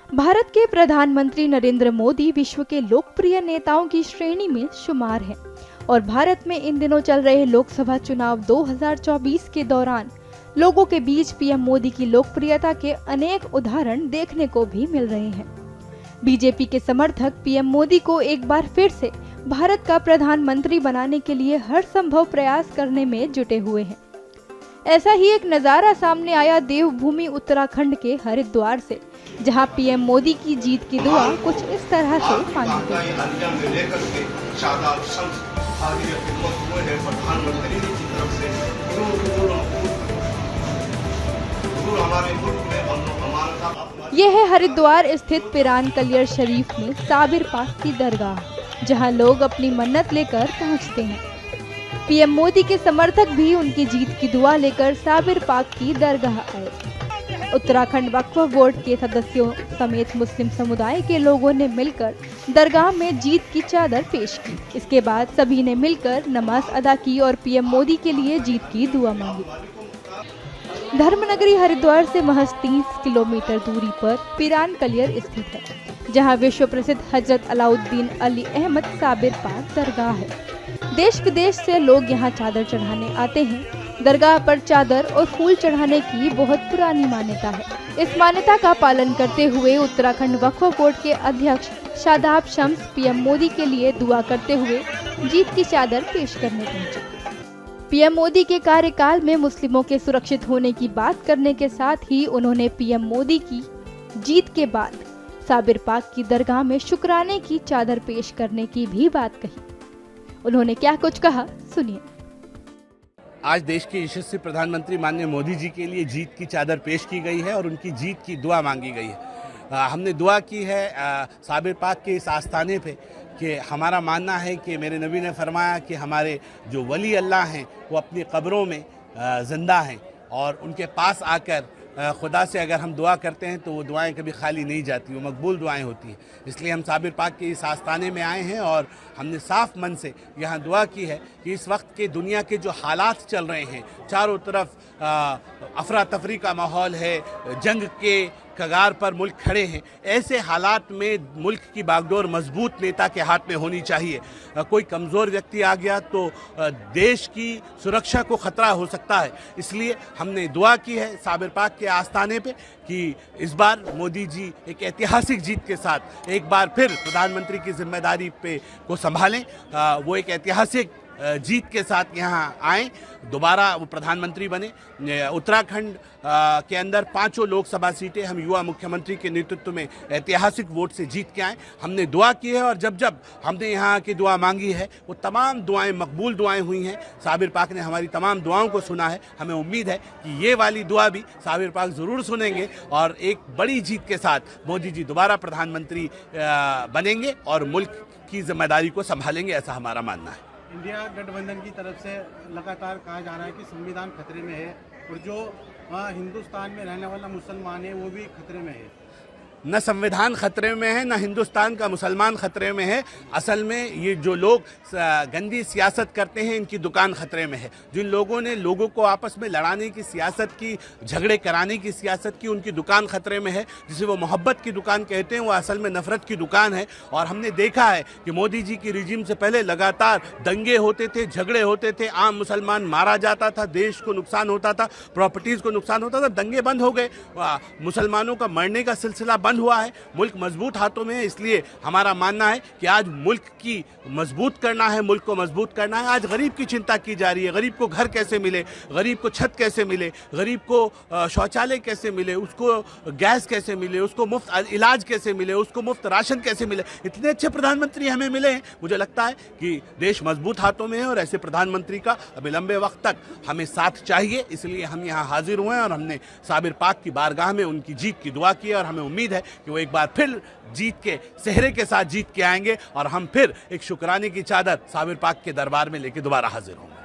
भारत के प्रधानमंत्री नरेंद्र मोदी विश्व के लोकप्रिय नेताओं की श्रेणी में शुमार हैं और भारत में इन दिनों चल रहे लोकसभा चुनाव 2024 के दौरान लोगों के बीच पीएम मोदी की लोकप्रियता के अनेक उदाहरण देखने को भी मिल रहे हैं। बीजेपी के समर्थक पीएम मोदी को एक बार फिर से भारत का प्रधानमंत्री बनाने के लिए हर संभव प्रयास करने में जुटे हुए हैं। ऐसा ही एक नजारा सामने आया देवभूमि उत्तराखंड के हरिद्वार से, जहां पीएम मोदी की जीत की दुआ कुछ इस तरह से मांगी गई। यह है हरिद्वार स्थित पिरान कलियर शरीफ में साबिर पाक की दरगाह, जहां लोग अपनी मन्नत लेकर पहुंचते हैं। पीएम मोदी के समर्थक भी उनकी जीत की दुआ लेकर साबिर पाक की दरगाह आए। उत्तराखंड वक्फ बोर्ड के सदस्यों समेत मुस्लिम समुदाय के लोगों ने मिलकर दरगाह में जीत की चादर पेश की। इसके बाद सभी ने मिलकर नमाज अदा की और पीएम मोदी के लिए जीत की दुआ मांगी। धर्मनगरी हरिद्वार से महज 30 किलोमीटर दूरी पर पिरान कलियर स्थित है, जहां विश्व प्रसिद्ध हजरत अलाउद्दीन अली अहमद साबिर पाक दरगाह है। देश विदेश से लोग यहां चादर चढ़ाने आते हैं। दरगाह पर चादर और फूल चढ़ाने की बहुत पुरानी मान्यता है। इस मान्यता का पालन करते हुए उत्तराखंड वक्फ बोर्ड के अध्यक्ष शादाब शम्स पीएम मोदी के लिए दुआ करते हुए जीत की चादर पेश करने पहुंचे। पीएम मोदी के कार्यकाल में मुस्लिमों के सुरक्षित होने की बात करने के साथ ही उन्होंने पीएम मोदी की जीत के बाद साबिर पाक की दरगाह में शुक्राने की चादर पेश करने की भी बात कही। उन्होंने क्या कुछ कहा, सुनिए। आज देश के यशस्वी प्रधानमंत्री माननीय मोदी जी के लिए जीत की चादर पेश की गई है और उनकी जीत की दुआ मांगी गई है। हमने दुआ की है साबिर पाक के इस आस्थाने पे कि हमारा मानना है कि मेरे नबी ने फरमाया कि हमारे जो वली अल्लाह हैं वो अपनी कब्रों में जिंदा हैं और उनके पास आकर खुदा से अगर हम दुआ करते हैं तो वो दुआएं कभी खाली नहीं जाती, वो मकबूल दुआएं होती हैं। इसलिए हम साबिर पाक के इस आस्थाने में आए हैं और हमने साफ मन से यहाँ दुआ की है कि इस वक्त के दुनिया के जो हालात चल रहे हैं, चारों तरफ अफरा तफरी का माहौल है, जंग के कगार पर मुल्क खड़े हैं, ऐसे हालात में मुल्क की बागडोर मजबूत नेता के हाथ में होनी चाहिए। कोई कमज़ोर व्यक्ति आ गया तो देश की सुरक्षा को ख़तरा हो सकता है। इसलिए हमने दुआ की है साबिर पाक के आस्थाने पे कि इस बार मोदी जी एक ऐतिहासिक जीत के साथ एक बार फिर प्रधानमंत्री की जिम्मेदारी पे को संभालें। वो एक ऐतिहासिक जीत के साथ यहाँ आए, दोबारा वो प्रधानमंत्री बने। उत्तराखंड के अंदर 5 लोकसभा सीटें हम युवा मुख्यमंत्री के नेतृत्व में ऐतिहासिक वोट से जीत के आए। हमने दुआ की है और जब जब हमने यहाँ की दुआ मांगी है वो तमाम दुआएं मकबूल दुआएं हुई हैं। साबिर पाक ने हमारी तमाम दुआओं को सुना है। हमें उम्मीद है कि ये वाली दुआ भी साबिर पाक ज़रूर सुनेंगे और एक बड़ी जीत के साथ मोदी जी दोबारा प्रधानमंत्री बनेंगे और मुल्क की जिम्मेदारी को संभालेंगे, ऐसा हमारा मानना है। इंडिया गठबंधन की तरफ से लगातार कहा जा रहा है कि संविधान खतरे में है और जो हिंदुस्तान में रहने वाला मुसलमान है वो भी खतरे में है। न संविधान खतरे में है, न हिंदुस्तान का मुसलमान खतरे में है। असल में ये जो लोग गंदी सियासत करते हैं इनकी दुकान खतरे में है। जिन लोगों ने लोगों को आपस में लड़ाने की सियासत की, झगड़े कराने की सियासत की, उनकी दुकान खतरे में है। जिसे वो मोहब्बत की दुकान कहते हैं वो असल में नफरत की दुकान है। और हमने देखा है कि मोदी जी की रिजीम से पहले लगातार दंगे होते थे, झगड़े होते थे, आम मुसलमान मारा जाता था, देश को नुकसान होता था, प्रॉपर्टीज़ को नुकसान होता था। दंगे बंद हो गए, मुसलमानों का मरने का सिलसिला बंद हुआ है, मुल्क मजबूत हाथों में है। इसलिए हमारा मानना है कि आज मुल्क की मजबूत करना है, मुल्क को मजबूत करना है। आज गरीब की चिंता की जा रही है, गरीब को घर कैसे मिले, गरीब को छत कैसे मिले, गरीब को शौचालय कैसे मिले, उसको गैस कैसे मिले, उसको मुफ्त इलाज कैसे मिले, उसको मुफ्त राशन कैसे मिले। इतने अच्छे प्रधानमंत्री हमें मिले हैं। मुझे लगता है कि देश मजबूत हाथों में है और ऐसे प्रधानमंत्री का अभी लंबे वक्त तक हमें साथ चाहिए। इसलिए हम यहाँ हाजिर हुए हैं और हमने साबिर पाक की बारगाह में उनकी जीत की दुआ की है और हमें उम्मीद है कि वो एक बार फिर जीत के सेहरे के साथ जीत के आएंगे और हम फिर एक शुक्राने की चादर साबिर पाक के दरबार में लेके दोबारा हाजिर होंगे।